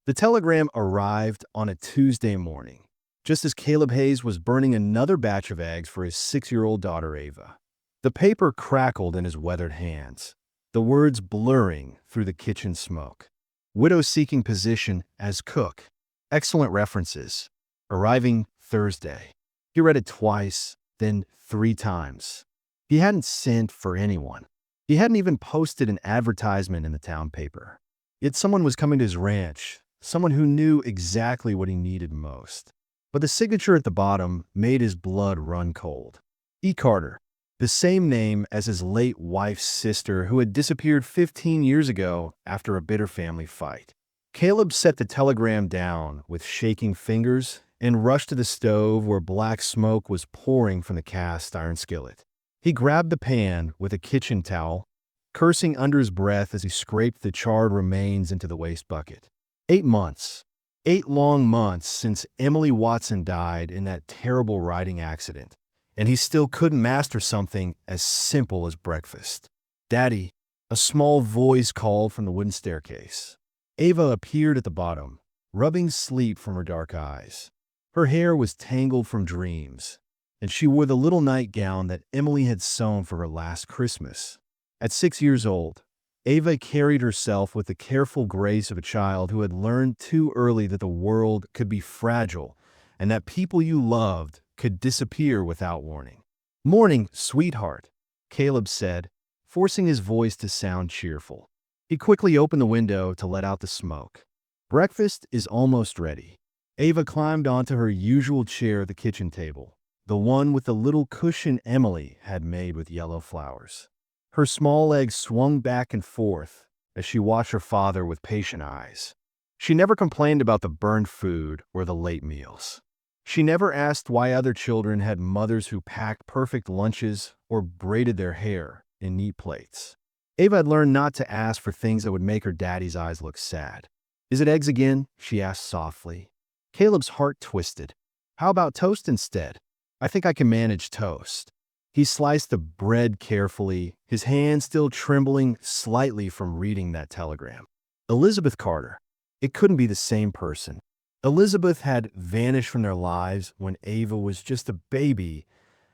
The telegram arrived on a Tuesday morning, just as Caleb Hayes was burning another batch of eggs for his 6-year-old daughter Ava. The paper crackled in his weathered hands, the words blurring through the kitchen smoke. Widow seeking position as cook. Excellent references. Arriving Thursday. He read it twice, then 3 times. He hadn't sent for anyone. He hadn't even posted an advertisement in the town paper. Yet someone was coming to his ranch, someone who knew exactly what he needed most. But the signature at the bottom made his blood run cold. E. Carter, the same name as his late wife's sister who had disappeared 15 years ago after a bitter family fight. Caleb set the telegram down with shaking fingers and rushed to the stove where black smoke was pouring from the cast iron skillet. He grabbed the pan with a kitchen towel, cursing under his breath as he scraped the charred remains into the waste bucket. 8 months. 8 long months since Emily Watson died in that terrible riding accident, and he still couldn't master something as simple as breakfast. "Daddy," a small voice called from the wooden staircase. Ava appeared at the bottom, rubbing sleep from her dark eyes. Her hair was tangled from dreams, and she wore the little nightgown that Emily had sewn for her last Christmas. At 6 years old, Ava carried herself with the careful grace of a child who had learned too early that the world could be fragile and that people you loved could disappear without warning. "Morning, sweetheart," Caleb said, forcing his voice to sound cheerful. He quickly opened the window to let out the smoke. "Breakfast is almost ready." Ava climbed onto her usual chair at the kitchen table, the one with the little cushion Emily had made with yellow flowers. Her small legs swung back and forth as she watched her father with patient eyes. She never complained about the burned food or the late meals. She never asked why other children had mothers who packed perfect lunches or braided their hair in neat plaits. Ava had learned not to ask for things that would make her daddy's eyes look sad. "Is it eggs again?" she asked softly. Caleb's heart twisted. "How about toast instead?" "I think I can manage toast." He sliced the bread carefully, his hand still trembling slightly from reading that telegram. Elizabeth Carter. It couldn't be the same person. Elizabeth had vanished from their lives when Ava was just a baby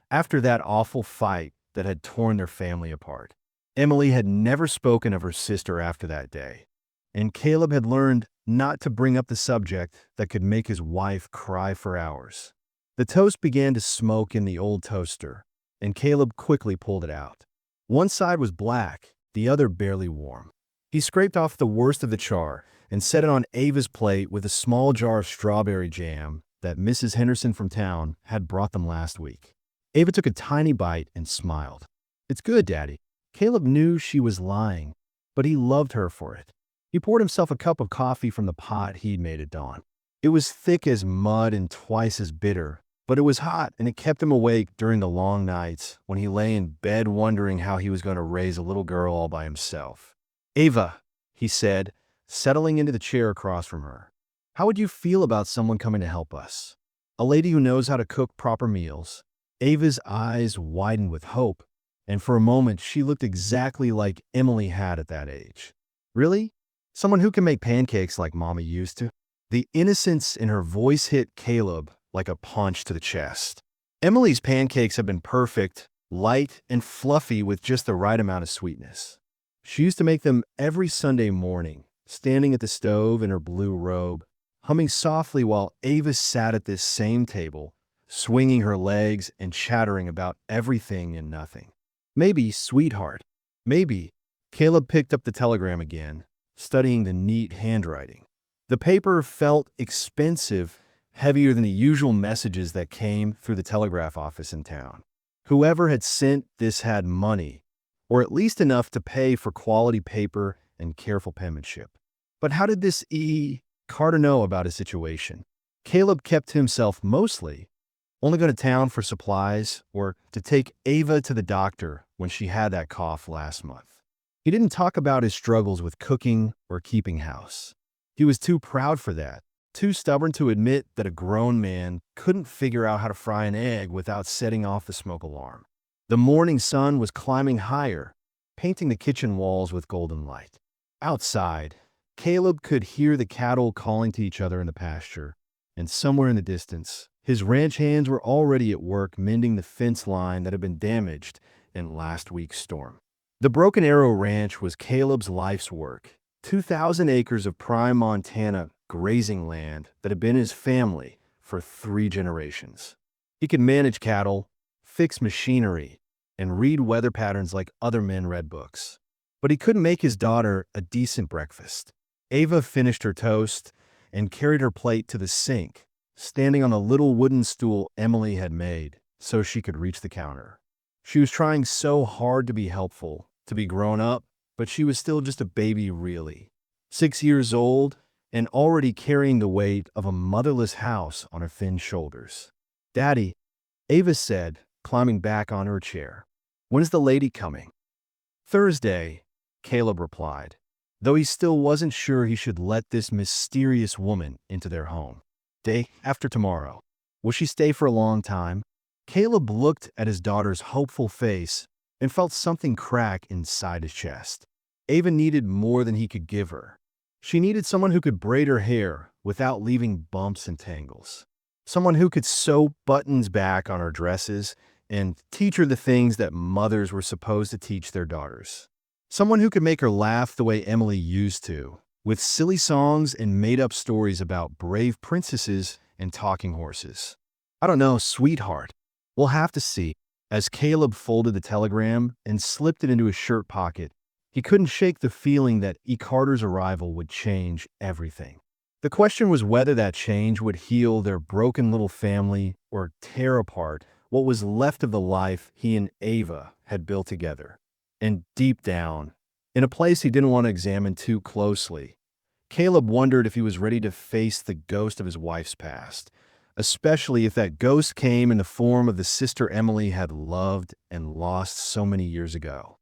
after that awful fight that had torn their family apart. Emily had never spoken of her sister after that day, and Caleb had learned not to bring up the subject that could make his wife cry for hours. The toast began to smoke in the old toaster, and Caleb quickly pulled it out. One side was black, the other barely warm. He scraped off the worst of the char and set it on Ava's plate with a small jar of strawberry jam that Mrs. Henderson from town had brought them last week. Ava took a tiny bite and smiled. "It's good, Daddy." Caleb knew she was lying, but he loved her for it. He poured himself a cup of coffee from the pot he'd made at dawn. It was thick as mud and twice as bitter, but it was hot and it kept him awake during the long nights when he lay in bed wondering how he was going to raise a little girl all by himself. "Ava," he said, settling into the chair across from her, "how would you feel about someone coming to help us? A lady who knows how to cook proper meals." Ava's eyes widened with hope, and for a moment she looked exactly like Emily had at that age. "Really? Someone who can make pancakes like Mommy used to?" The innocence in her voice hit Caleb like a punch to the chest. Emily's pancakes had been perfect, light and fluffy with just the right amount of sweetness. She used to make them every Sunday morning, standing at the stove in her blue robe, humming softly while Ava sat at this same table, swinging her legs and chattering about everything and nothing. "Maybe, sweetheart, maybe." Caleb picked up the telegram again, studying the neat handwriting. The paper felt expensive, heavier than the usual messages that came through the telegraph office in town. Whoever had sent this had money, or at least enough to pay for quality paper and careful penmanship. But how did this E. Carter know about his situation? Caleb kept to himself mostly, only go to town for supplies or to take Ava to the doctor when she had that cough last month. He didn't talk about his struggles with cooking or keeping house. He was too proud for that, too stubborn to admit that a grown man couldn't figure out how to fry an egg without setting off the smoke alarm. The morning sun was climbing higher, painting the kitchen walls with golden light. Outside, Caleb could hear the cattle calling to each other in the pasture, and somewhere in the distance, his ranch hands were already at work mending the fence line that had been damaged in last week's storm. The Broken Arrow Ranch was Caleb's life's work, 2,000 acres of prime Montana grazing land that had been his family for 3 generations. He could manage cattle, fix machinery, and read weather patterns like other men read books. But he couldn't make his daughter a decent breakfast. Ava finished her toast and carried her plate to the sink, standing on a little wooden stool Emily had made so she could reach the counter. She was trying so hard to be helpful, to be grown up, but she was still just a baby really. 6 years old and already carrying the weight of a motherless house on her thin shoulders. "Daddy," Ava said, climbing back on her chair. "When's the lady coming?" "Thursday," Caleb replied, though he still wasn't sure he should let this mysterious woman into their home. "Day after tomorrow." "Will she stay for a long time?" Caleb looked at his daughter's hopeful face and felt something crack inside his chest. Ava needed more than he could give her. She needed someone who could braid her hair without leaving bumps and tangles. Someone who could sew buttons back on her dresses and teach her the things that mothers were supposed to teach their daughters. Someone who could make her laugh the way Emily used to, with silly songs and made-up stories about brave princesses and talking horses. "I don't know, sweetheart. We'll have to see." As Caleb folded the telegram and slipped it into his shirt pocket, he couldn't shake the feeling that E. Carter's arrival would change everything. The question was whether that change would heal their broken little family or tear apart what was left of the life he and Ava had built together. And deep down, in a place he didn't want to examine too closely, Caleb wondered if he was ready to face the ghost of his wife's past, especially if that ghost came in the form of the sister Emily had loved and lost so many years ago.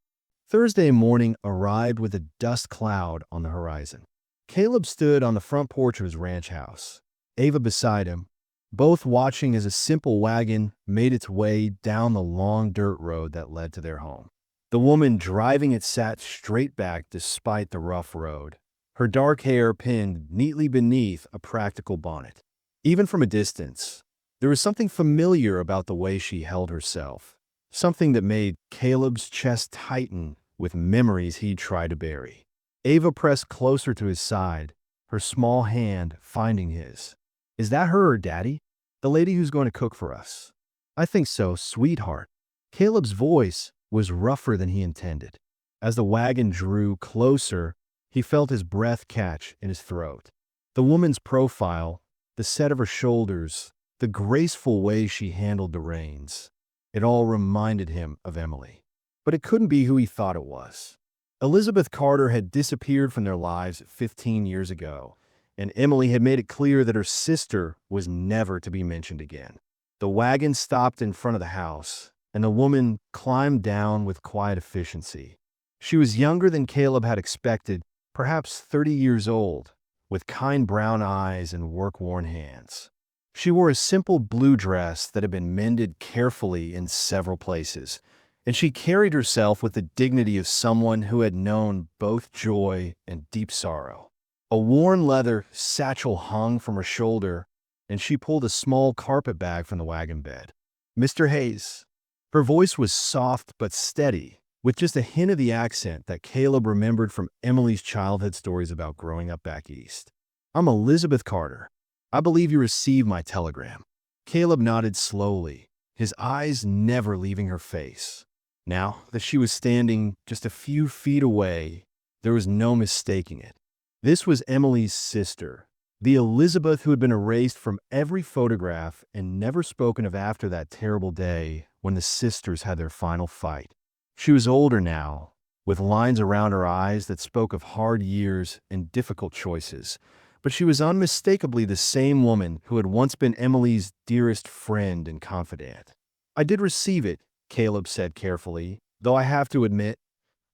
Thursday morning arrived with a dust cloud on the horizon. Caleb stood on the front porch of his ranch house, Ava beside him, both watching as a simple wagon made its way down the long dirt road that led to their home. The woman driving it sat straight back despite the rough road, her dark hair pinned neatly beneath a practical bonnet. Even from a distance, there was something familiar about the way she held herself, something that made Caleb's chest tighten with memories he'd tried to bury. Ava pressed closer to his side, her small hand finding his. "Is that her or Daddy? The lady who's going to cook for us?" "I think so, sweetheart." Caleb's voice was rougher than he intended. As the wagon drew closer, he felt his breath catch in his throat. The woman's profile, the set of her shoulders, the graceful way she handled the reins, it all reminded him of Emily. But it couldn't be who he thought it was. Elizabeth Carter had disappeared from their lives 15 years ago, and Emily had made it clear that her sister was never to be mentioned again. The wagon stopped in front of the house, and the woman climbed down with quiet efficiency. She was younger than Caleb had expected, perhaps 30 years old, with kind brown eyes and work-worn hands. She wore a simple blue dress that had been mended carefully in several places, and she carried herself with the dignity of someone who had known both joy and deep sorrow. A worn leather satchel hung from her shoulder, and she pulled a small carpet bag from the wagon bed. "Mr. Hayes." Her voice was soft but steady, with just a hint of the accent that Caleb remembered from Emily's childhood stories about growing up back east. "I'm Elizabeth Carter. I believe you received my telegram." Caleb nodded slowly, his eyes never leaving her face. Now that she was standing just a few feet away, there was no mistaking it. This was Emily's sister, the Elizabeth who had been erased from every photograph and never spoken of after that terrible day when the sisters had their final fight. She was older now, with lines around her eyes that spoke of hard years and difficult choices, but she was unmistakably the same woman who had once been Emily's dearest friend and confidant. "I did receive it," Caleb said carefully, "though I have to admit,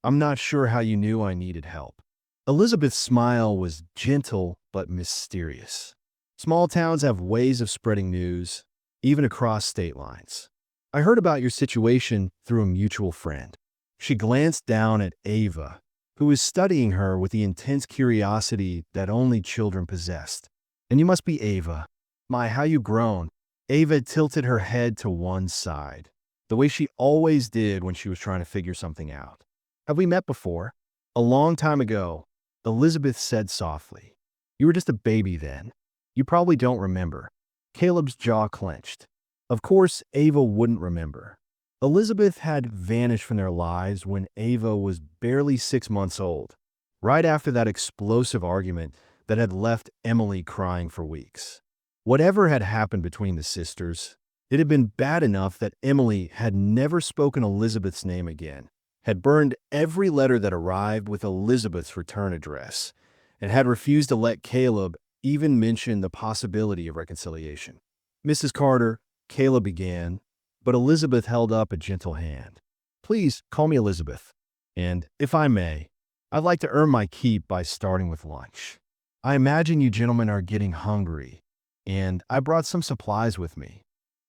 I'm not sure how you knew I needed help." Elizabeth's smile was gentle but mysterious. Small towns have ways of spreading news, even across state lines. "I heard about your situation through a mutual friend." She glanced down at Ava, who was studying her with the intense curiosity that only children possessed. "And you must be Ava. My, how you grown." Ava tilted her head to one side, the way she always did when she was trying to figure something out. "Have we met before?" "A long time ago," Elizabeth said softly. "You were just a baby then. You probably don't remember." Caleb's jaw clenched. Of course, Ava wouldn't remember. Elizabeth had vanished from their lives when Ava was barely 6 months old, right after that explosive argument that had left Emily crying for weeks. Whatever had happened between the sisters, it had been bad enough that Emily had never spoken Elizabeth's name again, had burned every letter that arrived with Elizabeth's return address, and had refused to let Caleb even mention the possibility of reconciliation. "Mrs. Carter," Caleb began, but Elizabeth held up a gentle hand. "Please call me Elizabeth. And, if I may, I'd like to earn my keep by starting with lunch. I imagine you gentlemen are getting hungry, and I brought some supplies with me."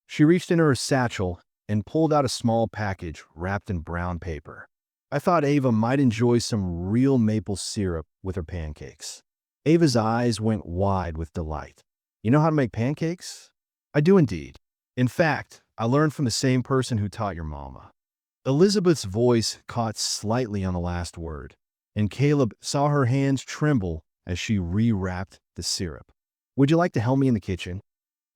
She reached into her satchel and pulled out a small package wrapped in brown paper. "I thought Ava might enjoy some real maple syrup with her pancakes." Ava's eyes went wide with delight. "You know how to make pancakes?" "I do indeed. In fact, I learned from the same person who taught your mama." Elizabeth's voice caught slightly on the last word, and Caleb saw her hands tremble as she rewrapped the syrup. "Would you like to help me in the kitchen?"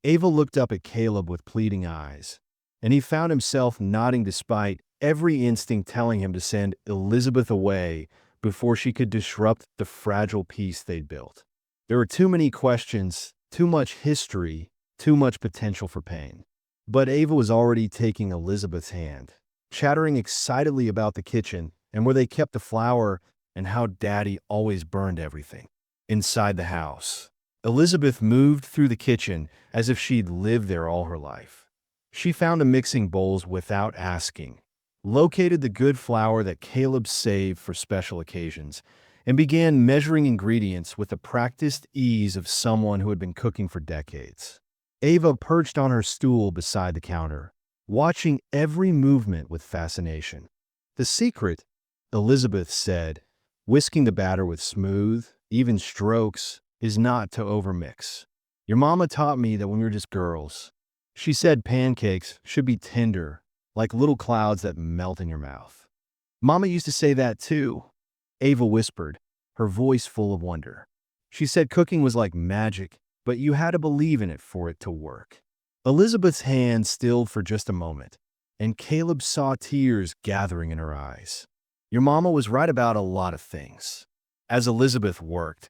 Ava looked up at Caleb with pleading eyes, and he found himself nodding despite every instinct telling him to send Elizabeth away before she could disrupt the fragile peace they'd built. There were too many questions, too much history, too much potential for pain. But Ava was already taking Elizabeth's hand, chattering excitedly about the kitchen and where they kept the flour and how Daddy always burned everything. Inside the house, Elizabeth moved through the kitchen as if she'd lived there all her life. She found the mixing bowls without asking, located the good flour that Caleb saved for special occasions, and began measuring ingredients with the practiced ease of someone who had been cooking for decades. Ava perched on her stool beside the counter, watching every movement with fascination. "The secret," Elizabeth said, whisking the batter with smooth, even strokes, "is not to overmix. Your mama taught me that when we were just girls. She said pancakes should be tender, like little clouds that melt in your mouth." "Mama used to say that too," Ava whispered, her voice full of wonder. "She said cooking was like magic, but you had to believe in it for it to work." Elizabeth's hand stilled for just a moment, and Caleb saw tears gathering in her eyes. Your mama was right about a lot of things. As Elizabeth worked,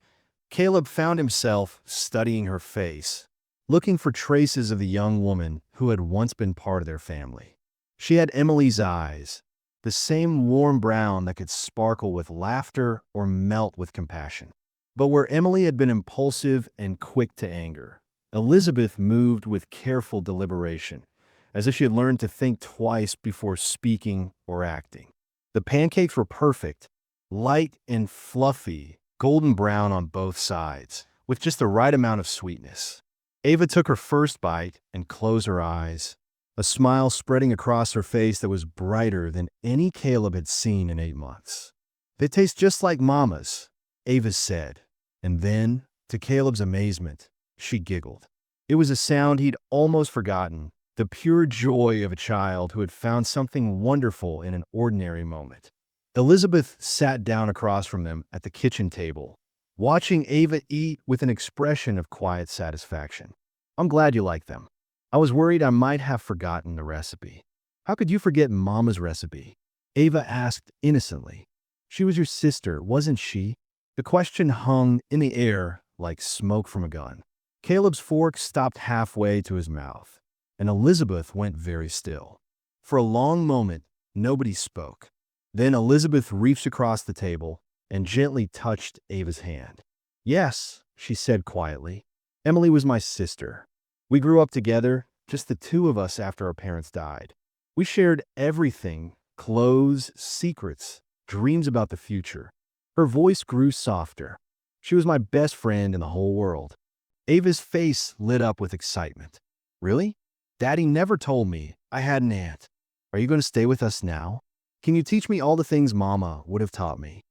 Caleb found himself studying her face, looking for traces of the young woman who had once been part of their family. She had Emily's eyes, the same warm brown that could sparkle with laughter or melt with compassion. But where Emily had been impulsive and quick to anger, Elizabeth moved with careful deliberation, as if she had learned to think twice before speaking or acting. The pancakes were perfect, light and fluffy, golden brown on both sides, with just the right amount of sweetness. Ava took her first bite and closed her eyes, a smile spreading across her face that was brighter than any Caleb had seen in 8 months. "They taste just like Mama's," Ava said. And then, to Caleb's amazement, she giggled. It was a sound he'd almost forgotten, the pure joy of a child who had found something wonderful in an ordinary moment. Elizabeth sat down across from them at the kitchen table, watching Ava eat with an expression of quiet satisfaction. "I'm glad you like them. I was worried I might have forgotten the recipe." "How could you forget Mama's recipe?" Ava asked innocently. "She was your sister, wasn't she?" The question hung in the air like smoke from a gun. Caleb's fork stopped halfway to his mouth, and Elizabeth went very still. For a long moment, nobody spoke. Then Elizabeth reached across the table and gently touched Ava's hand. "Yes," she said quietly. "Emily was my sister. We grew up together, just the two of us after our parents died. We shared everything, clothes, secrets, dreams about the future." Her voice grew softer. "She was my best friend in the whole world." Ava's face lit up with excitement. "Really? Daddy never told me I had an aunt. Are you going to stay with us now? Can you teach me all the things Mama would have taught me?"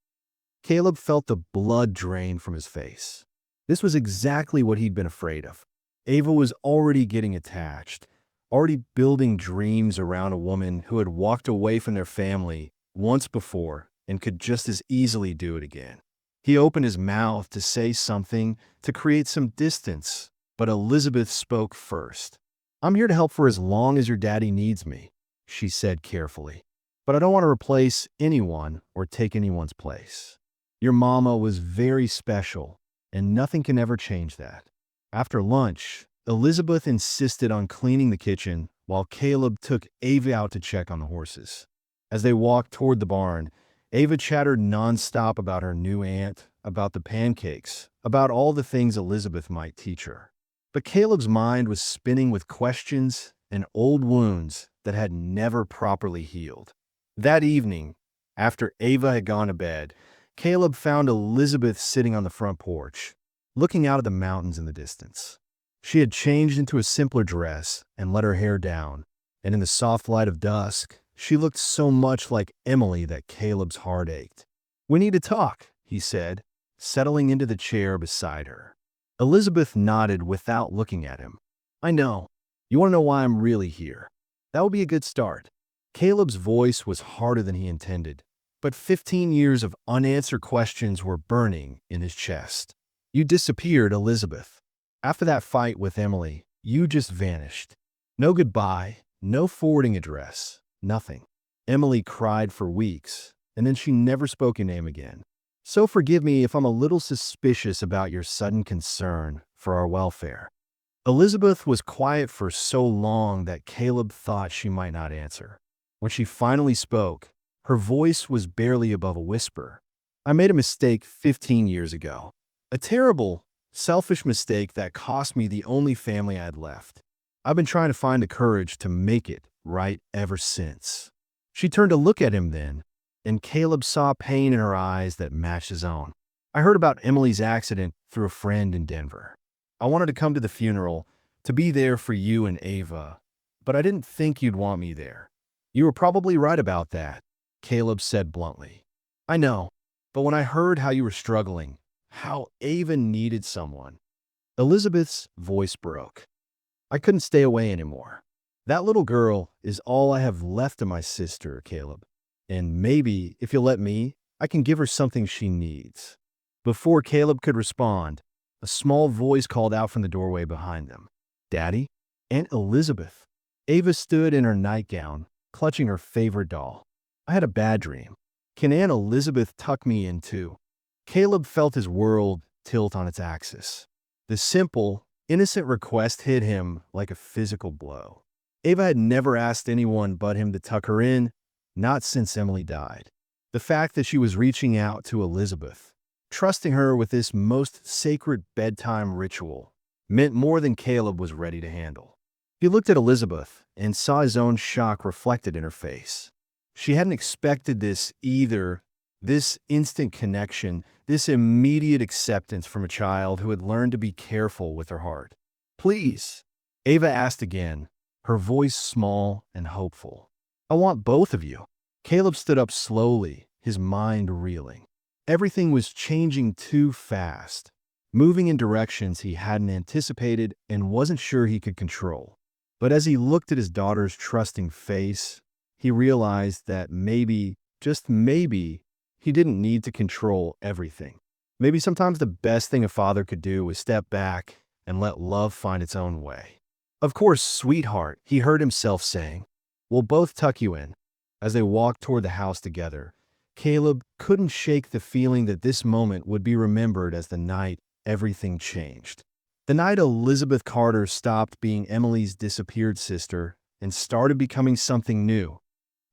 Caleb felt the blood drain from his face. This was exactly what he'd been afraid of. Ava was already getting attached, already building dreams around a woman who had walked away from their family once before and could just as easily do it again. He opened his mouth to say something to create some distance, but Elizabeth spoke first. "I'm here to help for as long as your daddy needs me," she said carefully. "But I don't want to replace anyone or take anyone's place. Your mama was very special, and nothing can ever change that." After lunch, Elizabeth insisted on cleaning the kitchen while Caleb took Ava out to check on the horses. As they walked toward the barn, Ava chattered nonstop about her new aunt, about the pancakes, about all the things Elizabeth might teach her. But Caleb's mind was spinning with questions and old wounds that had never properly healed. That evening, after Ava had gone to bed, Caleb found Elizabeth sitting on the front porch, looking out at the mountains in the distance. She had changed into a simpler dress and let her hair down, and in the soft light of dusk, she looked so much like Emily that Caleb's heart ached. "We need to talk," he said, settling into the chair beside her. Elizabeth nodded without looking at him. "I know. You want to know why I'm really here? That would be a good start." Caleb's voice was harder than he intended, but 15 years of unanswered questions were burning in his chest. "You disappeared, Elizabeth. After that fight with Emily, you just vanished. No goodbye, no forwarding address, nothing. Emily cried for weeks, and then she never spoke your name again. So forgive me if I'm a little suspicious about your sudden concern for our welfare." Elizabeth was quiet for so long that Caleb thought she might not answer. When she finally spoke, her voice was barely above a whisper. "I made a mistake 15 years ago. A terrible, selfish mistake that cost me the only family I had left. I've been trying to find the courage to make it right ever since." She turned to look at him then, and Caleb saw pain in her eyes that matched his own. "I heard about Emily's accident through a friend in Denver. I wanted to come to the funeral, to be there for you and Ava, but I didn't think you'd want me there." "You were probably right about that," Caleb said bluntly. "I know, but when I heard how you were struggling, how Ava needed someone..." Elizabeth's voice broke. "I couldn't stay away anymore. That little girl is all I have left of my sister, Caleb. And maybe, if you'll let me, I can give her something she needs." Before Caleb could respond, a small voice called out from the doorway behind them. "Daddy? Aunt Elizabeth." Ava stood in her nightgown, clutching her favorite doll. "I had a bad dream. Can Aunt Elizabeth tuck me in too?" Caleb felt his world tilt on its axis. The simple, innocent request hit him like a physical blow. Ava had never asked anyone but him to tuck her in, not since Emily died. The fact that she was reaching out to Elizabeth, trusting her with this most sacred bedtime ritual, meant more than Caleb was ready to handle. He looked at Elizabeth and saw his own shock reflected in her face. She hadn't expected this either, this instant connection, this immediate acceptance from a child who had learned to be careful with her heart. "Please," Ava asked again, her voice small and hopeful. "I want both of you." Caleb stood up slowly, his mind reeling. Everything was changing too fast, moving in directions he hadn't anticipated and wasn't sure he could control. But as he looked at his daughter's trusting face, he realized that maybe, just maybe, he didn't need to control everything. Maybe sometimes the best thing a father could do was step back and let love find its own way. "Of course, sweetheart," he heard himself saying. "We'll both tuck you in." As they walked toward the house together, Caleb couldn't shake the feeling that this moment would be remembered as the night everything changed. The night Elizabeth Carter stopped being Emily's disappeared sister and started becoming something new,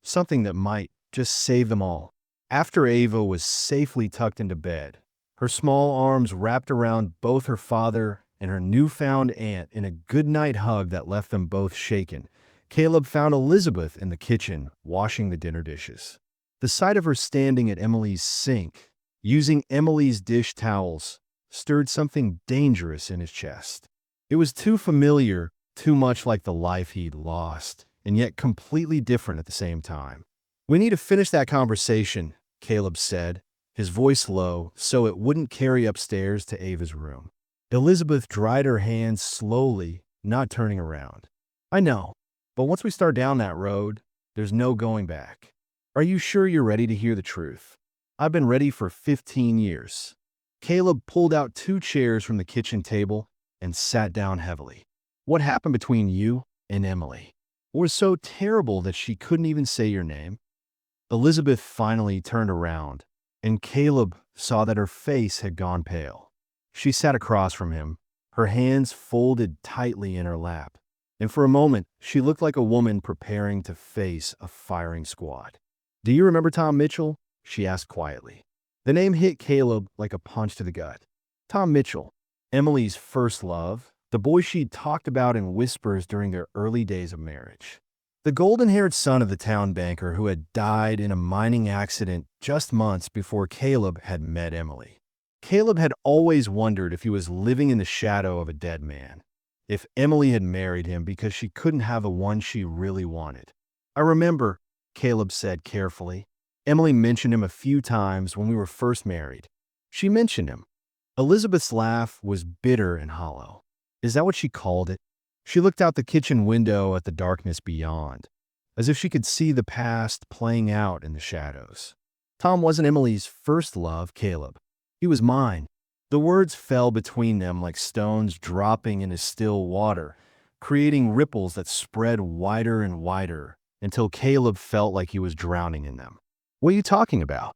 something that might just save them all. After Ava was safely tucked into bed, her small arms wrapped around both her father and her newfound aunt in a goodnight hug that left them both shaken, Caleb found Elizabeth in the kitchen washing the dinner dishes. The sight of her standing at Emily's sink, using Emily's dish towels, stirred something dangerous in his chest. It was too familiar, too much like the life he'd lost, and yet completely different at the same time. "We need to finish that conversation," Caleb said, his voice low so it wouldn't carry upstairs to Ava's room. Elizabeth dried her hands slowly, not turning around. I know, but once we start down that road, there's no going back. Are you sure you're ready to hear the truth? I've been ready for 15 years. Caleb pulled out 2 chairs from the kitchen table and sat down heavily. What happened between you and Emily? What was so terrible that she couldn't even say your name? Elizabeth finally turned around, and Caleb saw that her face had gone pale. She sat across from him, her hands folded tightly in her lap, and for a moment she looked like a woman preparing to face a firing squad. Do you remember Tom Mitchell? She asked quietly. The name hit Caleb like a punch to the gut. Tom Mitchell, Emily's first love, the boy she'd talked about in whispers during their early days of marriage. The golden-haired son of the town banker who had died in a mining accident just months before Caleb had met Emily. Caleb had always wondered if he was living in the shadow of a dead man, if Emily had married him because she couldn't have the one she really wanted. I remember, Caleb said carefully. Emily mentioned him a few times when we were first married. She mentioned him. Elizabeth's laugh was bitter and hollow. Is that what she called it? She looked out the kitchen window at the darkness beyond, as if she could see the past playing out in the shadows. Tom wasn't Emily's first love, Caleb. He was mine. The words fell between them like stones dropping into still water, creating ripples that spread wider and wider until Caleb felt like he was drowning in them. What are you talking about?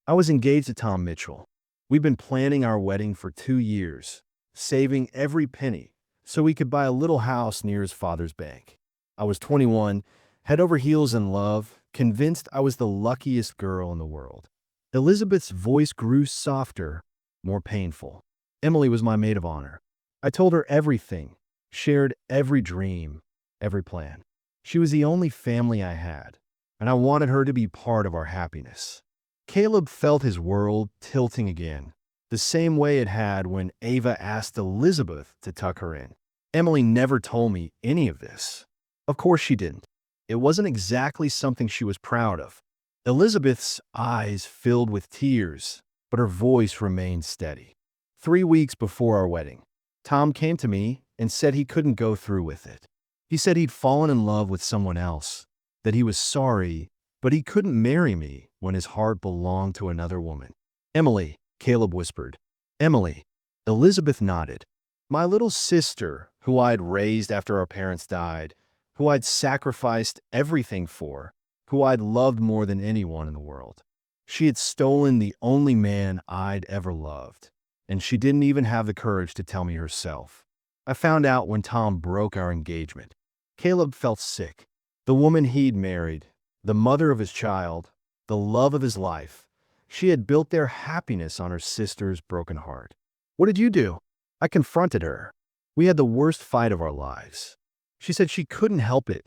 I was engaged to Tom Mitchell. We've been planning our wedding for 2 years, saving every penny so we could buy a little house near his father's bank. I was 21, head over heels in love, convinced I was the luckiest girl in the world. Elizabeth's voice grew softer, more painful. Emily was my maid of honor. I told her everything, shared every dream, every plan. She was the only family I had, and I wanted her to be part of our happiness. Caleb felt his world tilting again, the same way it had when Ava asked Elizabeth to tuck her in. Emily never told me any of this. Of course she didn't. It wasn't exactly something she was proud of. Elizabeth's eyes filled with tears, but her voice remained steady. 3 weeks before our wedding, Tom came to me and said he couldn't go through with it. He said he'd fallen in love with someone else, that he was sorry, but he couldn't marry me when his heart belonged to another woman. Emily, Caleb whispered. Emily. Elizabeth nodded. My little sister, who I'd raised after our parents died, who I'd sacrificed everything for, who I'd loved more than anyone in the world. She had stolen the only man I'd ever loved, and she didn't even have the courage to tell me herself. I found out when Tom broke our engagement. Caleb felt sick. The woman he'd married, the mother of his child, the love of his life, she had built their happiness on her sister's broken heart. What did you do? I confronted her. We had the worst fight of our lives. She said she couldn't help it.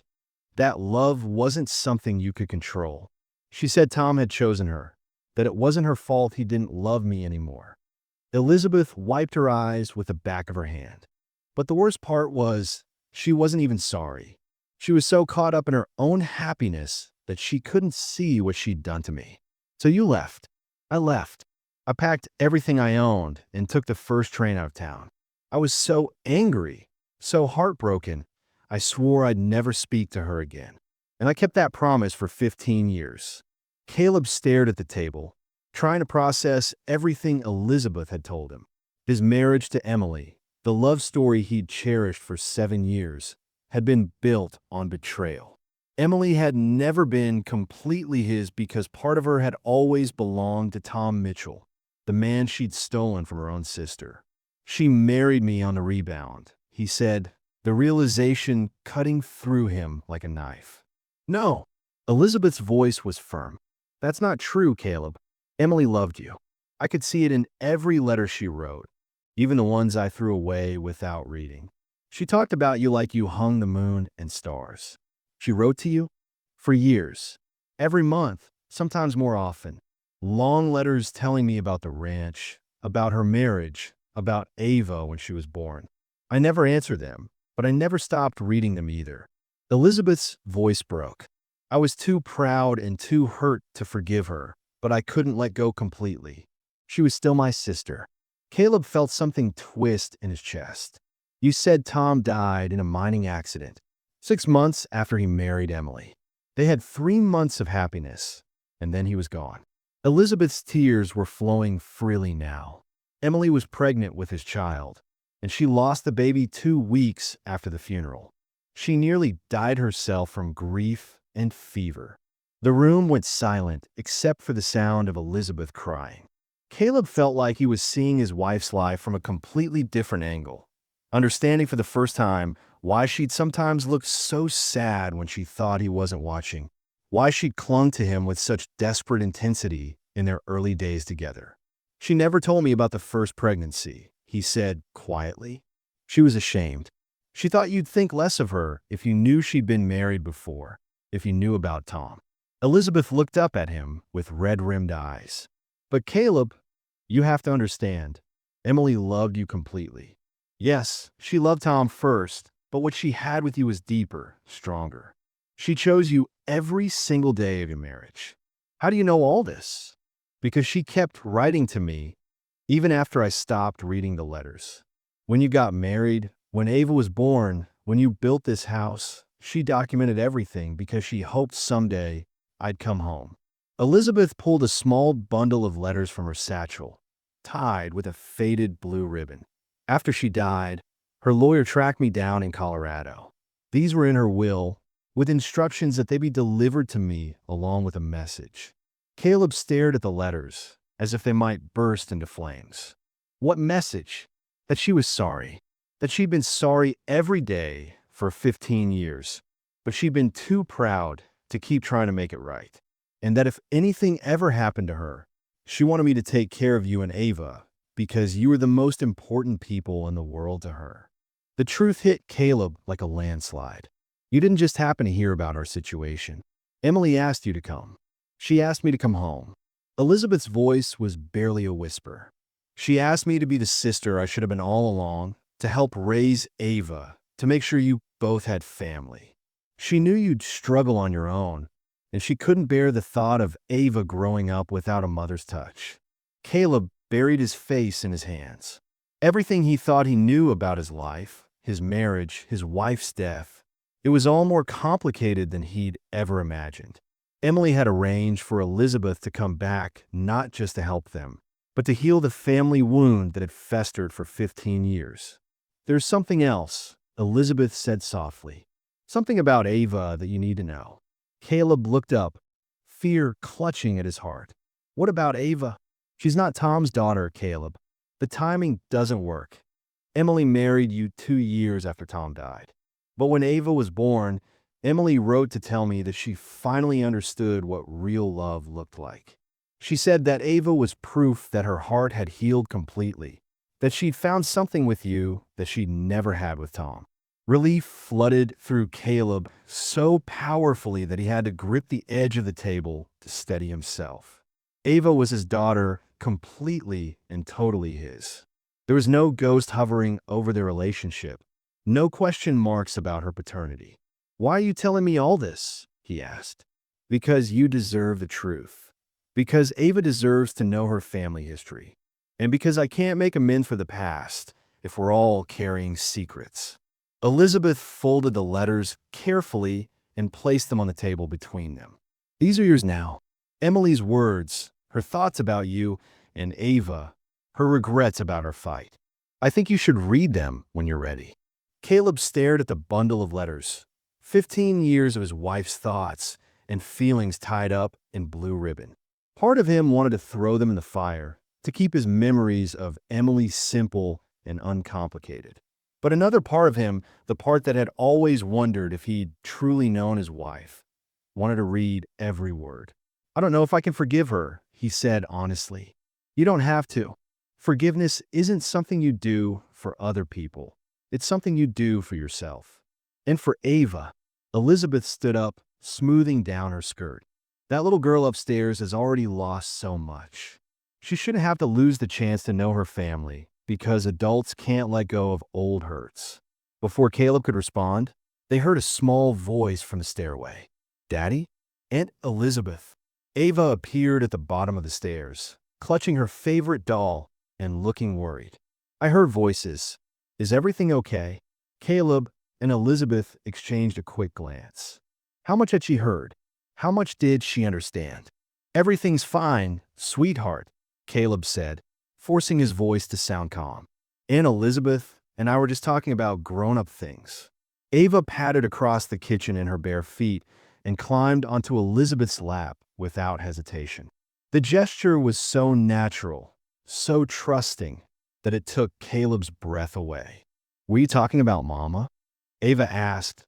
That love wasn't something you could control. She said Tom had chosen her, that it wasn't her fault he didn't love me anymore. Elizabeth wiped her eyes with the back of her hand. But the worst part was, she wasn't even sorry. She was so caught up in her own happiness that she couldn't see what she'd done to me. So you left. I left. I packed everything I owned and took the first train out of town. I was so angry, so heartbroken, I swore I'd never speak to her again. And I kept that promise for 15 years. Caleb stared at the table, trying to process everything Elizabeth had told him. His marriage to Emily, the love story he'd cherished for 7 years, had been built on betrayal. Emily had never been completely his because part of her had always belonged to Tom Mitchell, the man she'd stolen from her own sister. She married me on the rebound, he said, the realization cutting through him like a knife. No, Elizabeth's voice was firm. That's not true, Caleb. Emily loved you. I could see it in every letter she wrote, even the ones I threw away without reading. She talked about you like you hung the moon and stars. She wrote to you for years, every month, sometimes more often. Long letters telling me about the ranch, about her marriage, about Ava when she was born. I never answered them, but I never stopped reading them either. Elizabeth's voice broke. I was too proud and too hurt to forgive her, but I couldn't let go completely. She was still my sister. Caleb felt something twist in his chest. You said Tom died in a mining accident, 6 months after he married Emily. They had 3 months of happiness, and then he was gone. Elizabeth's tears were flowing freely now. Emily was pregnant with his child, and she lost the baby 2 weeks after the funeral. She nearly died herself from grief and fever. The room went silent except for the sound of Elizabeth crying. Caleb felt like he was seeing his wife's life from a completely different angle, understanding for the first time why she'd sometimes looked so sad when she thought he wasn't watching, why she'd clung to him with such desperate intensity in their early days together. She never told me about the first pregnancy, he said quietly. She was ashamed. She thought you'd think less of her if you knew she'd been married before, if you knew about Tom. Elizabeth looked up at him with red-rimmed eyes. But Caleb, you have to understand, Emily loved you completely. Yes, she loved Tom first, but what she had with you was deeper, stronger. She chose you every single day of your marriage. How do you know all this? Because she kept writing to me, even after I stopped reading the letters. When you got married, when Ava was born, when you built this house, she documented everything because she hoped someday I'd come home. Elizabeth pulled a small bundle of letters from her satchel, tied with a faded blue ribbon. After she died, her lawyer tracked me down in Colorado. These were in her will, with instructions that they be delivered to me along with a message. Caleb stared at the letters, as if they might burst into flames. What message? That she was sorry. That she'd been sorry every day for 15 years, but she'd been too proud to keep trying to make it right. And that if anything ever happened to her, she wanted me to take care of you and Ava because you were the most important people in the world to her. The truth hit Caleb like a landslide. You didn't just happen to hear about our situation. Emily asked you to come. She asked me to come home. Elizabeth's voice was barely a whisper. She asked me to be the sister I should have been all along, to help raise Ava, to make sure you both had family. She knew you'd struggle on your own, and she couldn't bear the thought of Ava growing up without a mother's touch. Caleb buried his face in his hands. Everything he thought he knew about his life, his marriage, his wife's death, it was all more complicated than he'd ever imagined. Emily had arranged for Elizabeth to come back not just to help them, but to heal the family wound that had festered for 15 years. There's something else, Elizabeth said softly. Something about Ava that you need to know. Caleb looked up, fear clutching at his heart. What about Ava? She's not Tom's daughter, Caleb. The timing doesn't work. Emily married you 2 years after Tom died. But when Ava was born, Emily wrote to tell me that she finally understood what real love looked like. She said that Ava was proof that her heart had healed completely, that she'd found something with you that she'd never had with Tom. Relief flooded through Caleb so powerfully that he had to grip the edge of the table to steady himself. Ava was his daughter, completely and totally his. There was no ghost hovering over their relationship, no question marks about her paternity. Why are you telling me all this? He asked. Because you deserve the truth. Because Ava deserves to know her family history. And because I can't make amends for the past if we're all carrying secrets. Elizabeth folded the letters carefully and placed them on the table between them. These are yours now. Emily's words, her thoughts about you, and Ava, her regrets about her fight. I think you should read them when you're ready. Caleb stared at the bundle of letters. 15 years of his wife's thoughts and feelings tied up in blue ribbon. Part of him wanted to throw them in the fire, to keep his memories of Emily simple and uncomplicated. But another part of him, the part that had always wondered if he'd truly known his wife, wanted to read every word. I don't know if I can forgive her, he said honestly. You don't have to. Forgiveness isn't something you do for other people. It's something you do for yourself. And for Ava, Elizabeth stood up, smoothing down her skirt. That little girl upstairs has already lost so much. She shouldn't have to lose the chance to know her family, because adults can't let go of old hurts. Before Caleb could respond, they heard a small voice from the stairway. Daddy? Aunt Elizabeth. Ava appeared at the bottom of the stairs, clutching her favorite doll and looking worried. I heard voices. Is everything okay? Caleb and Elizabeth exchanged a quick glance. How much had she heard? How much did she understand? Everything's fine, sweetheart, Caleb said, forcing his voice to sound calm. Aunt Elizabeth and I were just talking about grown-up things. Ava patted across the kitchen in her bare feet and climbed onto Elizabeth's lap without hesitation. The gesture was so natural, so trusting, that it took Caleb's breath away. Were you talking about Mama? Ava asked,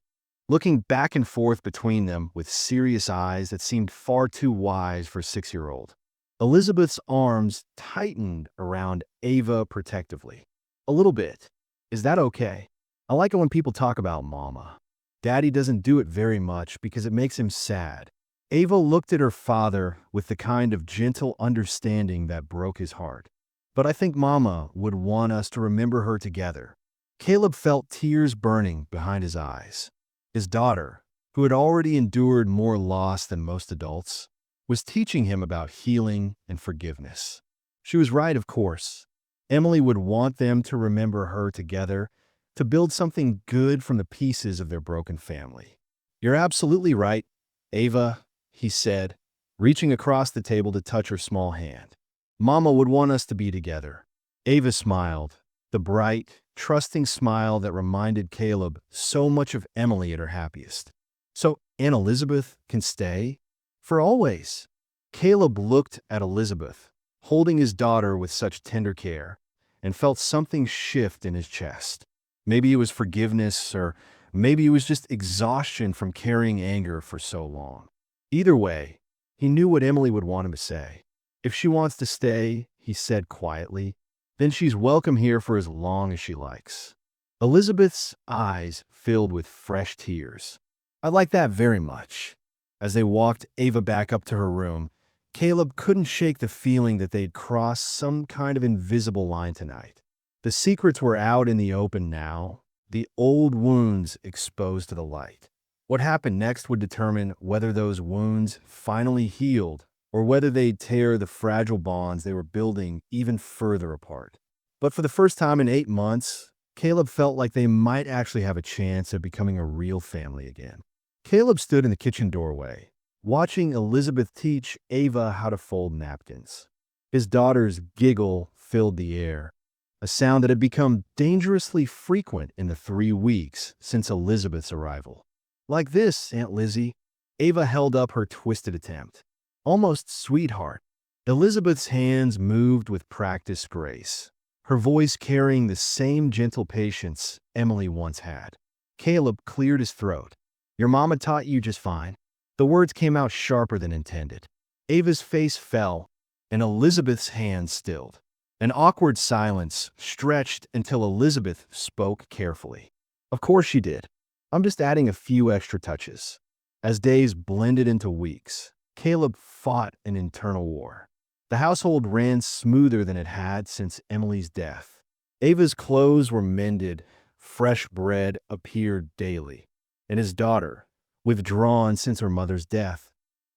looking back and forth between them with serious eyes that seemed far too wise for a 6-year-old. Elizabeth's arms tightened around Ava protectively. A little bit. Is that okay? I like it when people talk about Mama. Daddy doesn't do it very much because it makes him sad. Ava looked at her father with the kind of gentle understanding that broke his heart. But I think Mama would want us to remember her together. Caleb felt tears burning behind his eyes. His daughter, who had already endured more loss than most adults, was teaching him about healing and forgiveness. She was right, of course. Emily would want them to remember her together, to build something good from the pieces of their broken family. You're absolutely right, Ava, he said, reaching across the table to touch her small hand. Mama would want us to be together. Ava smiled, the bright, trusting smile that reminded Caleb so much of Emily at her happiest. So Aunt Elizabeth can stay? For always. Caleb looked at Elizabeth, holding his daughter with such tender care, and felt something shift in his chest. Maybe it was forgiveness, or maybe it was just exhaustion from carrying anger for so long. Either way, he knew what Emily would want him to say. If she wants to stay, he said quietly, then she's welcome here for as long as she likes. Elizabeth's eyes filled with fresh tears. I like that very much. As they walked Ava back up to her room, Caleb couldn't shake the feeling that they'd crossed some kind of invisible line tonight. The secrets were out in the open now, the old wounds exposed to the light. What happened next would determine whether those wounds finally healed or whether they'd tear the fragile bonds they were building even further apart. But for the first time in 8 months, Caleb felt like they might actually have a chance of becoming a real family again. Caleb stood in the kitchen doorway, watching Elizabeth teach Ava how to fold napkins. His daughter's giggle filled the air, a sound that had become dangerously frequent in the 3 weeks since Elizabeth's arrival. Like this, Aunt Lizzie, Ava held up her twisted attempt. Almost sweetheart. Elizabeth's hands moved with practiced grace, her voice carrying the same gentle patience Emily once had. Caleb cleared his throat. Your mama taught you just fine. The words came out sharper than intended. Ava's face fell, and Elizabeth's hands stilled. An awkward silence stretched until Elizabeth spoke carefully. Of course she did. I'm just adding a few extra touches. As days blended into weeks, Caleb fought an internal war. The household ran smoother than it had since Emily's death. Ava's clothes were mended, fresh bread appeared daily, and his daughter, withdrawn since her mother's death,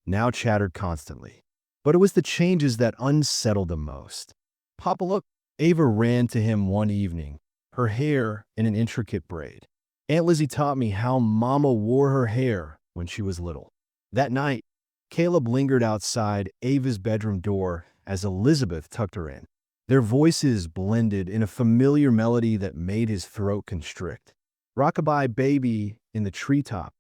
now chattered constantly. But it was the changes that unsettled him most. Papa, look. Ava ran to him one evening, her hair in an intricate braid. Aunt Lizzie taught me how Mama wore her hair when she was little. That night, Caleb lingered outside Ava's bedroom door as Elizabeth tucked her in. Their voices blended in a familiar melody that made his throat constrict. Rockabye Baby in the treetop.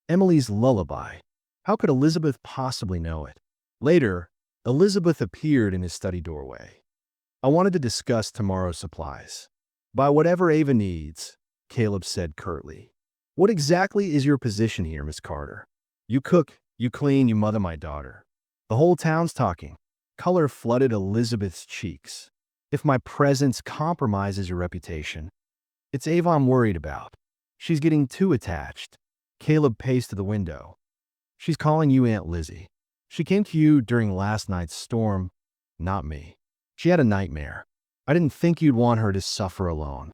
Emily's lullaby. How could Elizabeth possibly know it? Later, Elizabeth appeared in his study doorway. I wanted to discuss tomorrow's supplies. Buy whatever Ava needs, Caleb said curtly. What exactly is your position here, Miss Carter? You cook, you clean, you mother my daughter. The whole town's talking. Color flooded Elizabeth's cheeks. If my presence compromises your reputation, it's Ava I'm worried about. She's getting too attached. Caleb paced to the window. She's calling you Aunt Lizzie. She came to you during last night's storm, not me. She had a nightmare. I didn't think you'd want her to suffer alone.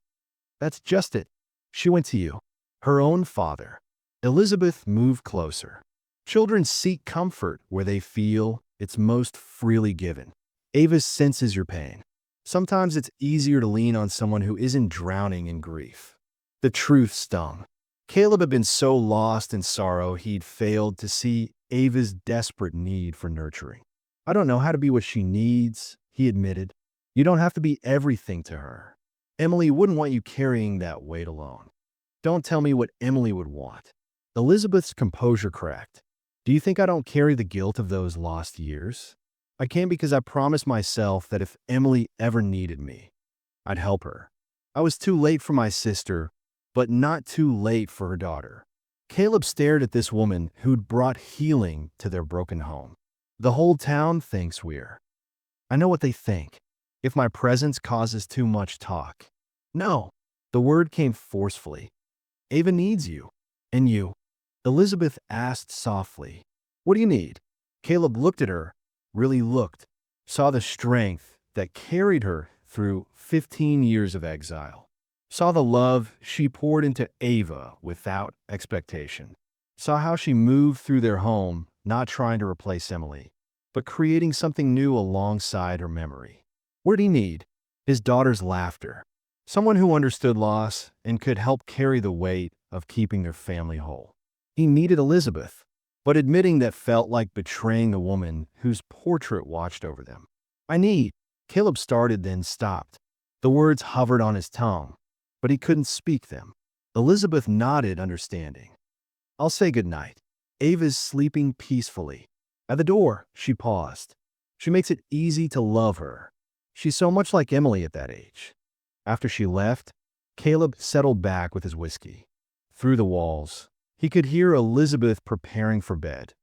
That's just it. She went to you, her own father. Elizabeth moved closer. Children seek comfort where they feel it's most freely given. Ava senses your pain. Sometimes it's easier to lean on someone who isn't drowning in grief. The truth stung. Caleb had been so lost in sorrow he'd failed to see Ava's desperate need for nurturing. I don't know how to be what she needs, he admitted. You don't have to be everything to her. Emily wouldn't want you carrying that weight alone. Don't tell me what Emily would want. Elizabeth's composure cracked. Do you think I don't carry the guilt of those lost years? I can't because I promised myself that if Emily ever needed me, I'd help her. I was too late for my sister, but not too late for her daughter. Caleb stared at this woman who'd brought healing to their broken home. The whole town thinks we're. I know what they think. If my presence causes too much talk. No. The word came forcefully. Ava needs you. And you. Elizabeth asked softly, "What do you need?" Caleb looked at her, really looked, saw the strength that carried her through 15 years of exile, saw the love she poured into Ava without expectation, saw how she moved through their home, not trying to replace Emily, but creating something new alongside her memory. What did he need? His daughter's laughter. Someone who understood loss and could help carry the weight of keeping their family whole. He needed Elizabeth, but admitting that felt like betraying the woman whose portrait watched over them. Caleb started then stopped. The words hovered on his tongue, but he couldn't speak them. Elizabeth nodded, understanding. I'll say goodnight. Ava's sleeping peacefully. At the door, she paused. She makes it easy to love her. She's so much like Emily at that age. After she left, Caleb settled back with his whiskey. Through the walls, he could hear Elizabeth preparing for bed.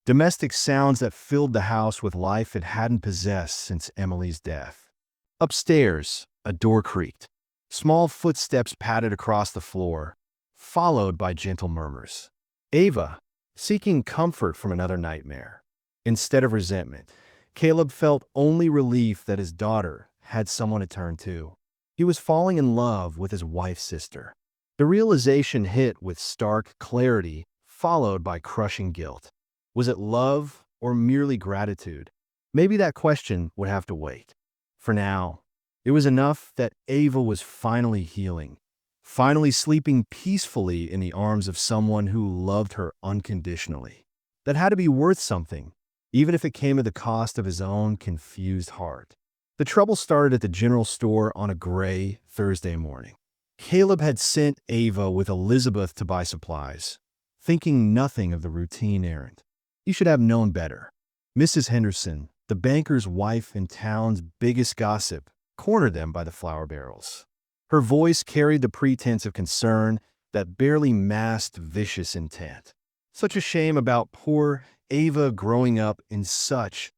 Domestic sounds that filled the house with life it hadn't possessed since Emily's death. Upstairs, a door creaked. Small footsteps padded across the floor, followed by gentle murmurs. Ava, seeking comfort from another nightmare. Instead of resentment, Caleb felt only relief that his daughter had someone to turn to. He was falling in love with his wife's sister. The realization hit with stark clarity, followed by crushing guilt. Was it love or merely gratitude? Maybe that question would have to wait. For now, it was enough that Ava was finally healing, finally sleeping peacefully in the arms of someone who loved her unconditionally. That had to be worth something, even if it came at the cost of his own confused heart. The trouble started at the general store on a gray Thursday morning. Caleb had sent Ava with Elizabeth to buy supplies, thinking nothing of the routine errand. He should have known better. Mrs. Henderson, the banker's wife and town's biggest gossip, cornered them by the flour barrels. Her voice carried the pretense of concern that barely masked vicious intent. Such a shame about poor Ava growing up in such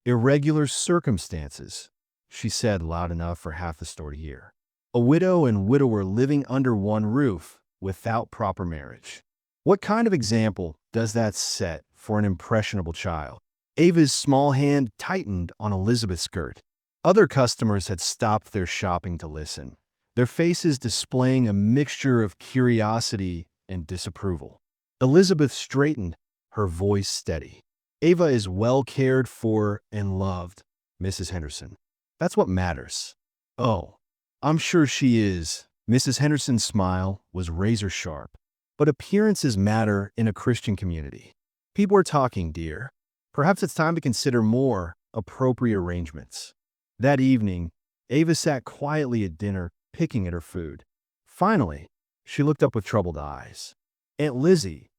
irregular circumstances, she said loud enough for half the store to hear. A widow and widower living under one roof without proper marriage. What kind of example does that set for an impressionable child? Ava's small hand tightened on Elizabeth's skirt. Other customers had stopped their shopping to listen, their faces displaying a mixture of curiosity and disapproval. Elizabeth straightened, her voice steady. Ava is well cared for and loved, Mrs. Henderson. That's what matters. Oh, I'm sure she is. Mrs. Henderson's smile was razor sharp. But appearances matter in a Christian community. People are talking, dear. Perhaps it's time to consider more appropriate arrangements. That evening, Ava sat quietly at dinner, picking at her food. Finally, she looked up with troubled eyes. Aunt Lizzie,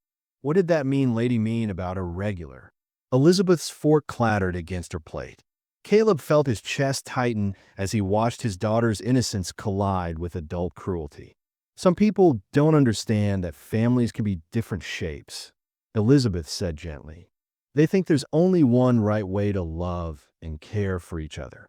what did that lady mean about irregular? Elizabeth's fork clattered against her plate. Caleb felt his chest tighten as he watched his daughter's innocence collide with adult cruelty. Some people don't understand that families can be different shapes, Elizabeth said gently. They think there's only one right way to love and care for each other.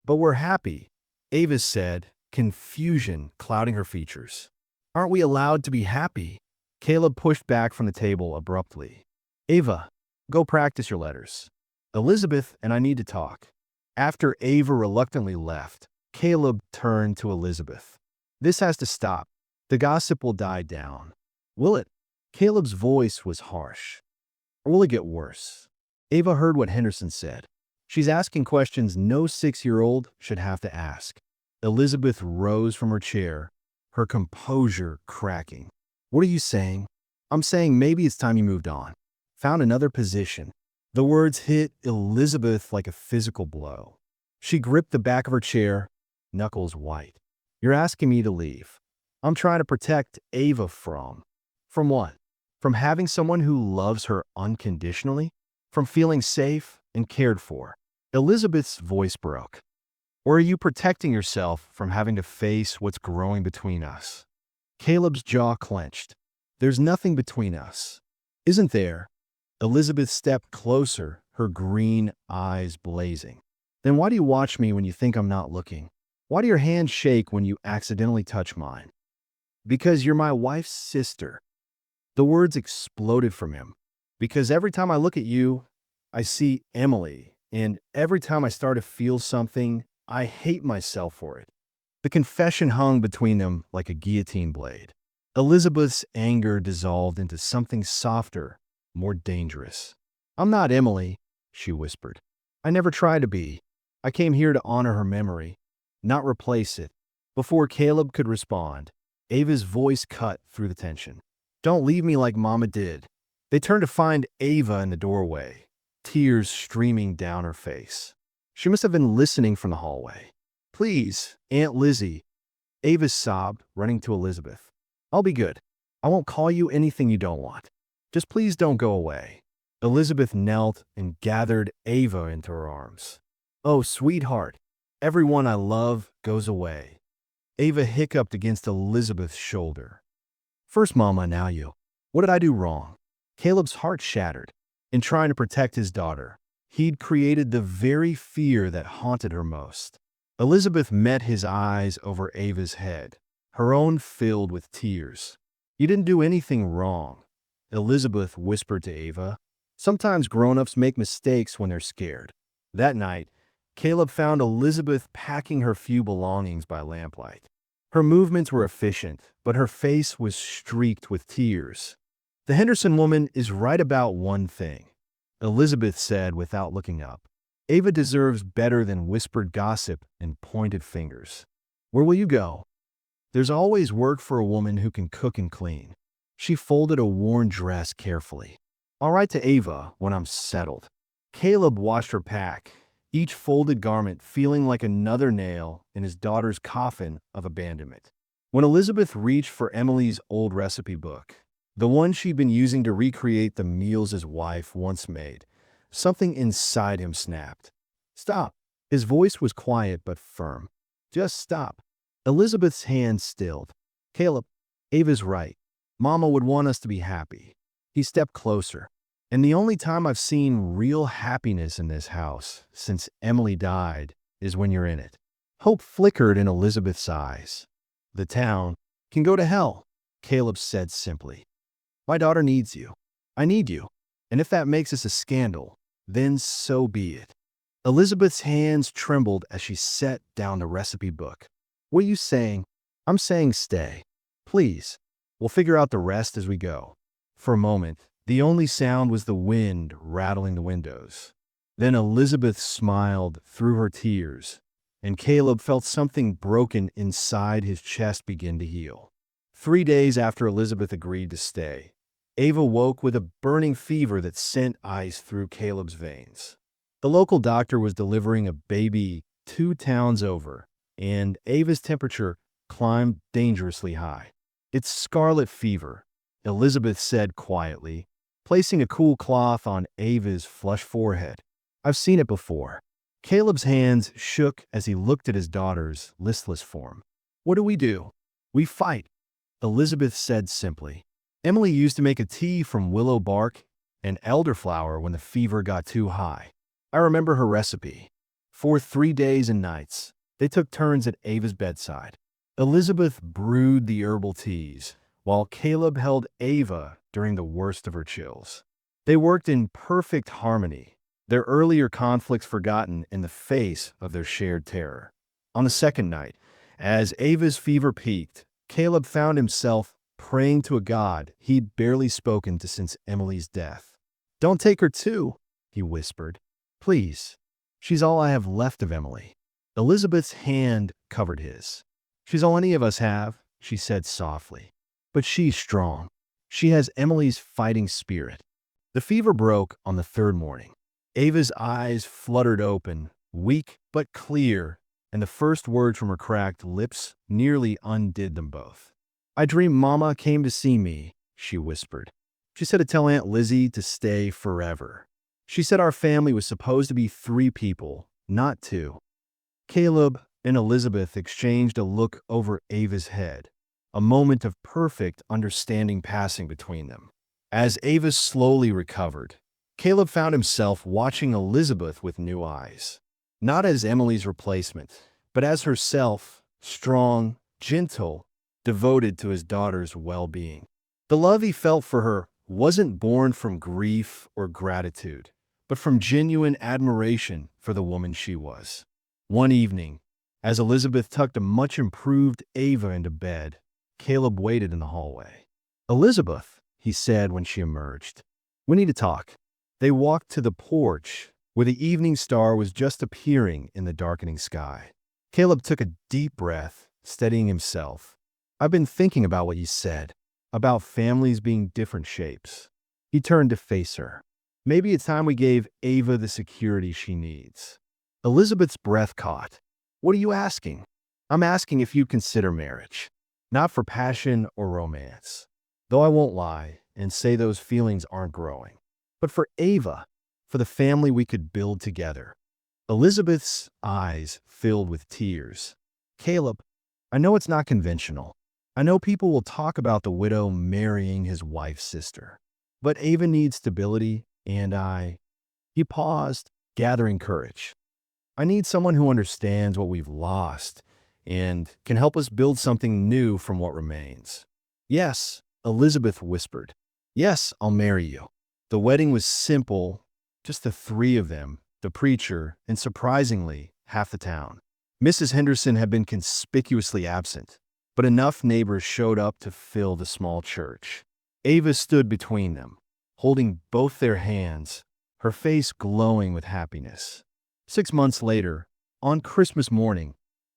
But we're happy, Ava said, confusion clouding her features. Aren't we allowed to be happy? Caleb pushed back from the table abruptly. Ava, go practice your letters. Elizabeth and I need to talk. After Ava reluctantly left, Caleb turned to Elizabeth. This has to stop. The gossip will die down. Will it? Caleb's voice was harsh. or will it get worse? Ava heard what Henderson said. She's asking questions no 6-year-old should have to ask. Elizabeth rose from her chair, her composure cracking. What are you saying? I'm saying maybe it's time you moved on. Found another position. The words hit Elizabeth like a physical blow. She gripped the back of her chair, knuckles white. You're asking me to leave. I'm trying to protect Ava from. From what? From having someone who loves her unconditionally? From feeling safe and cared for? Elizabeth's voice broke. Or are you protecting yourself from having to face what's growing between us? Caleb's jaw clenched. There's nothing between us. Isn't there? Elizabeth stepped closer, her green eyes blazing. Then why do you watch me when you think I'm not looking? Why do your hands shake when you accidentally touch mine? Because you're my wife's sister. The words exploded from him. Because every time I look at you, I see Emily, and every time I start to feel something, I hate myself for it. The confession hung between them like a guillotine blade. Elizabeth's anger dissolved into something softer, more dangerous. I'm not Emily, she whispered. I never tried to be. I came here to honor her memory, not replace it. Before Caleb could respond, Ava's voice cut through the tension. Don't leave me like Mama did. They turned to find Ava in the doorway, tears streaming down her face. She must have been listening from the hallway. Please, Aunt Lizzie. Ava sobbed, running to Elizabeth. I'll be good. I won't call you anything you don't want. Just please don't go away. Elizabeth knelt and gathered Ava into her arms. Oh, sweetheart, everyone I love goes away. Ava hiccuped against Elizabeth's shoulder. First, Mama, now you. What did I do wrong? Caleb's heart shattered. In trying to protect his daughter, he'd created the very fear that haunted her most. Elizabeth met his eyes over Ava's head, her own filled with tears. You didn't do anything wrong, Elizabeth whispered to Ava. Sometimes grown-ups make mistakes when they're scared. That night, Caleb found Elizabeth packing her few belongings by lamplight. Her movements were efficient, but her face was streaked with tears. The Henderson woman is right about one thing, Elizabeth said without looking up. Ava deserves better than whispered gossip and pointed fingers. Where will you go? There's always work for a woman who can cook and clean. She folded a worn dress carefully. I'll write to Ava when I'm settled. Caleb watched her pack, each folded garment feeling like another nail in his daughter's coffin of abandonment. When Elizabeth reached for Emily's old recipe book, the one she'd been using to recreate the meals his wife once made, something inside him snapped. Stop. His voice was quiet but firm. Just stop. Elizabeth's hand stilled. Caleb, Ava's right. Mama would want us to be happy. He stepped closer. And the only time I've seen real happiness in this house since Emily died is when you're in it. Hope flickered in Elizabeth's eyes. The town can go to hell, Caleb said simply. My daughter needs you. I need you. And if that makes us a scandal, then so be it. Elizabeth's hands trembled as she set down the recipe book. What are you saying? I'm saying stay. Please. We'll figure out the rest as we go. For a moment, the only sound was the wind rattling the windows. Then Elizabeth smiled through her tears, and Caleb felt something broken inside his chest begin to heal. 3 days after Elizabeth agreed to stay, Ava woke with a burning fever that sent ice through Caleb's veins. The local doctor was delivering a baby 2 towns over, and Ava's temperature climbed dangerously high. It's scarlet fever, Elizabeth said quietly, placing a cool cloth on Ava's flushed forehead. I've seen it before. Caleb's hands shook as he looked at his daughter's listless form. What do? We fight, Elizabeth said simply. Emily used to make a tea from willow bark and elderflower when the fever got too high. I remember her recipe. For 3 days and nights, they took turns at Ava's bedside. Elizabeth brewed the herbal teas, while Caleb held Ava during the worst of her chills. They worked in perfect harmony, their earlier conflicts forgotten in the face of their shared terror. On the second night, as Ava's fever peaked, Caleb found himself praying to a God he'd barely spoken to since Emily's death. "Don't take her too," he whispered. "Please. She's all I have left of Emily." Elizabeth's hand covered his. "She's all any of us have," she said softly. "But she's strong. She has Emily's fighting spirit." The fever broke on the third morning. Ava's eyes fluttered open, weak but clear, and the first word from her cracked lips nearly undid them both. "I dreamed Mama came to see me," she whispered. "She said to tell Aunt Lizzie to stay forever. She said our family was supposed to be 3 people, not 2. Caleb and Elizabeth exchanged a look over Ava's head, a moment of perfect understanding passing between them. As Ava slowly recovered, Caleb found himself watching Elizabeth with new eyes. Not as Emily's replacement, but as herself, strong, gentle, devoted to his daughter's well-being. The love he felt for her wasn't born from grief or gratitude, but from genuine admiration for the woman she was. One evening, as Elizabeth tucked a much-improved Ava into bed, Caleb waited in the hallway. "Elizabeth," he said when she emerged, "we need to talk." They walked to the porch, where the evening star was just appearing in the darkening sky. Caleb took a deep breath, steadying himself. "I've been thinking about what you said, about families being different shapes." He turned to face her. "Maybe it's time we gave Ava the security she needs." Elizabeth's breath caught. "What are you asking?" "I'm asking if you consider marriage. Not for passion or romance. Though I won't lie and say those feelings aren't growing. But for Ava, for the family we could build together." Elizabeth's eyes filled with tears. "Caleb, I know it's not conventional. I know people will talk about the widow marrying his wife's sister. But Ava needs stability, and I—" He paused, gathering courage. "I need someone who understands what we've lost and can help us build something new from what remains." "Yes," Elizabeth whispered. "Yes, I'll marry you." The wedding was simple, just the 3 of them, the preacher, and surprisingly, half the town. Mrs. Henderson had been conspicuously absent, but enough neighbors showed up to fill the small church. Ava stood between them, holding both their hands, her face glowing with happiness. 6 months later, on Christmas morning,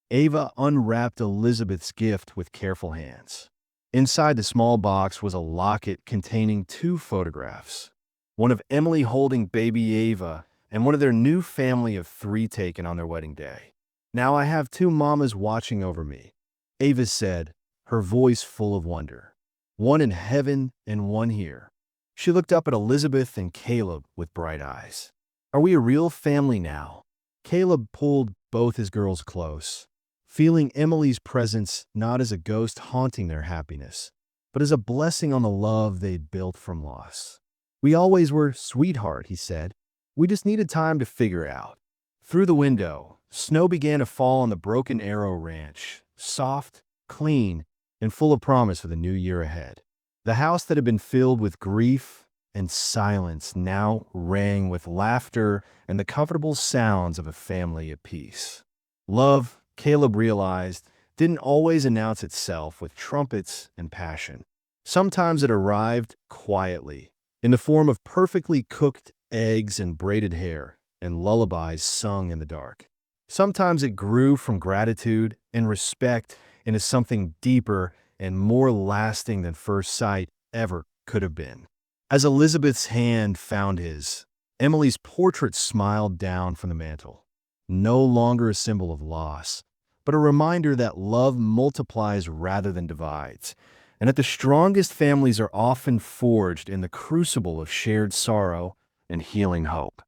Ava unwrapped Elizabeth's gift with careful hands. Inside the small box was a locket containing 2 photographs. One of Emily holding baby Ava, and one of their new family of 3 taken on their wedding day. "Now I have 2 mamas watching over me," Ava said, her voice full of wonder. "One in heaven and one here." She looked up at Elizabeth and Caleb with bright eyes. "Are we a real family now?" Caleb pulled both his girls close, feeling Emily's presence not as a ghost haunting their happiness, but as a blessing on the love they'd built from loss. "We always were, sweetheart," he said. "We just needed time to figure it out." Through the window, snow began to fall on the Broken Arrow Ranch, soft, clean, and full of promise for the new year ahead. The house that had been filled with grief and silence now rang with laughter and the comfortable sounds of a family at peace. Love, Caleb realized, didn't always announce itself with trumpets and passion. Sometimes it arrived quietly, in the form of perfectly cooked eggs and braided hair, and lullabies sung in the dark. Sometimes it grew from gratitude and respect into something deeper and more lasting than first sight ever could have been. As Elizabeth's hand found his, Emily's portrait smiled down from the mantel. No longer a symbol of loss, but a reminder that love multiplies rather than divides, and that the strongest families are often forged in the crucible of shared sorrow and healing hope.